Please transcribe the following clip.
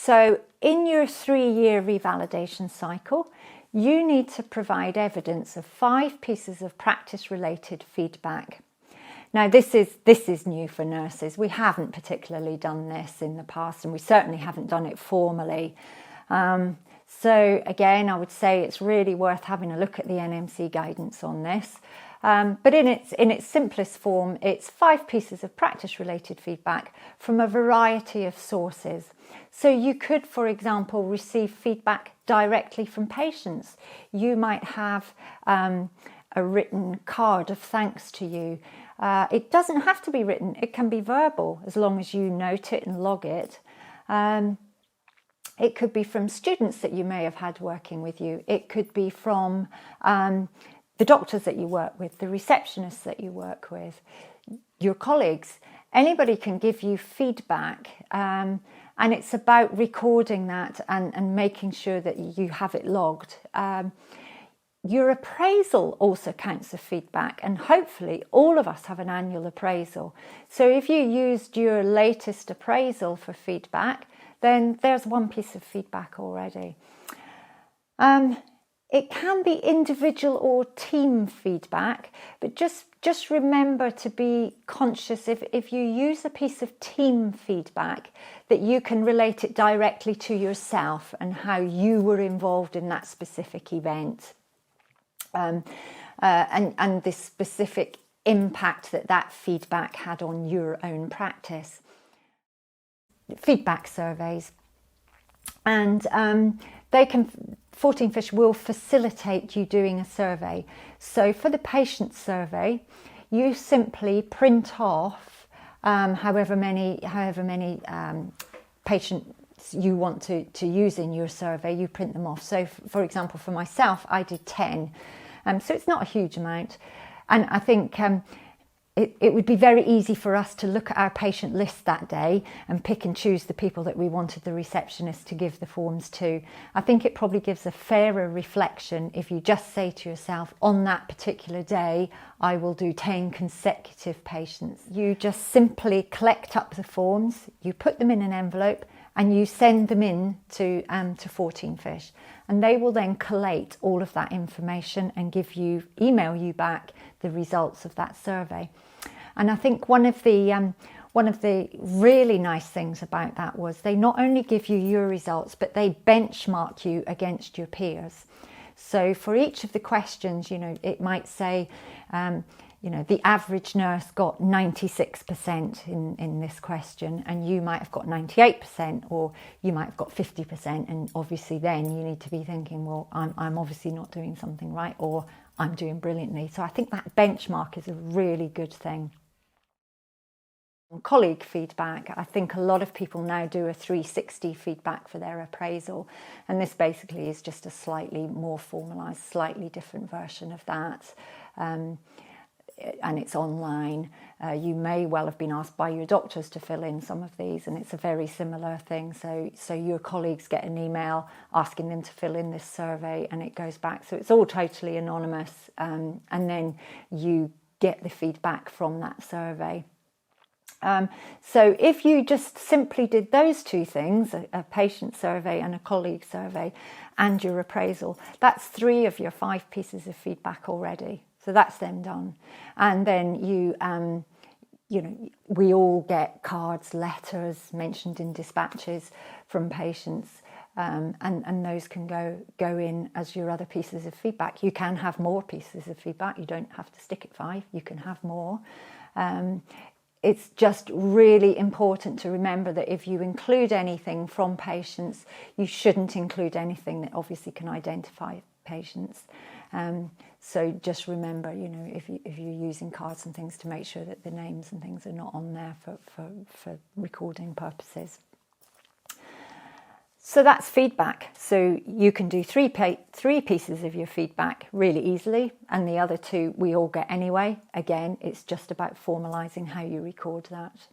So in your 3-year revalidation cycle, you need to provide evidence of 5 pieces of practice-related feedback. Now, this is new for nurses. We haven't particularly done this in the past, and we certainly haven't done it formally. So again, I would say it's really worth having a look at the NMC guidance on this. But in its simplest form, it's 5 pieces of practice-related feedback from a variety of sources. So you could, for example, receive feedback directly from patients. You might have a written card of thanks to you. It doesn't have to be written, it can be verbal, as long as you note it and log it. It could be from students that you may have had working with you. It could be from the doctors that you work with, the receptionists that you work with, your colleagues. Anybody can give you feedback, and it's about recording that and making sure that you have it logged. Your appraisal also counts as feedback, and hopefully all of us have an annual appraisal. So if you used your latest appraisal for feedback, then there's 1 piece of feedback already. It can be individual or team feedback, but just remember to be conscious if you use a piece of team feedback that you can relate it directly to yourself and how you were involved in that specific event. And the specific impact that feedback had on your own practice. Feedback surveys, and 14 Fish will facilitate you doing a survey. So for the patient survey, you simply print off however many patients you want to use in your survey. You print them off. So for example, for myself, I did 10. So it's not a huge amount, and I think it would be very easy for us to look at our patient list that day and pick and choose the people that we wanted the receptionist to give the forms to. I think it probably gives a fairer reflection if you just say to yourself, on that particular day, I will do 10 consecutive patients. You just simply collect up the forms, you put them in an envelope, and you send them in to 14 Fish, and they will then collate all of that information and email you back the results of that survey. And I think one of the really nice things about that was they not only give you your results, but they benchmark you against your peers. So for each of the questions, it might say, the average nurse got 96% in this question, and you might have got 98%, or you might have got 50%. And obviously then you need to be thinking, well, I'm obviously not doing something right, or I'm doing brilliantly. So I think that benchmark is a really good thing. Colleague feedback, I think a lot of people now do a 360 feedback for their appraisal, and this basically is just a slightly more formalised, slightly different version of that. And it's online. You may well have been asked by your doctors to fill in some of these, and it's a very similar thing. So your colleagues get an email asking them to fill in this survey, and it goes back. So it's all totally anonymous, and then you get the feedback from that survey. So if you just simply did those 2 things, a patient survey and a colleague survey, and your appraisal, that's 3 of your 5 pieces of feedback already. So that's them done. And then we all get cards, letters mentioned in dispatches from patients, and those can go in as your other pieces of feedback. You can have more pieces of feedback. You don't have to stick at 5. You can have more. It's just really important to remember that if you include anything from patients, you shouldn't include anything that obviously can identify patients. So just remember, if you're using cards and things, to make sure that the names and things are not on there for recording purposes. So that's feedback. So you can do 3 pieces of your feedback really easily, and the other 2 we all get anyway. Again, it's just about formalising how you record that.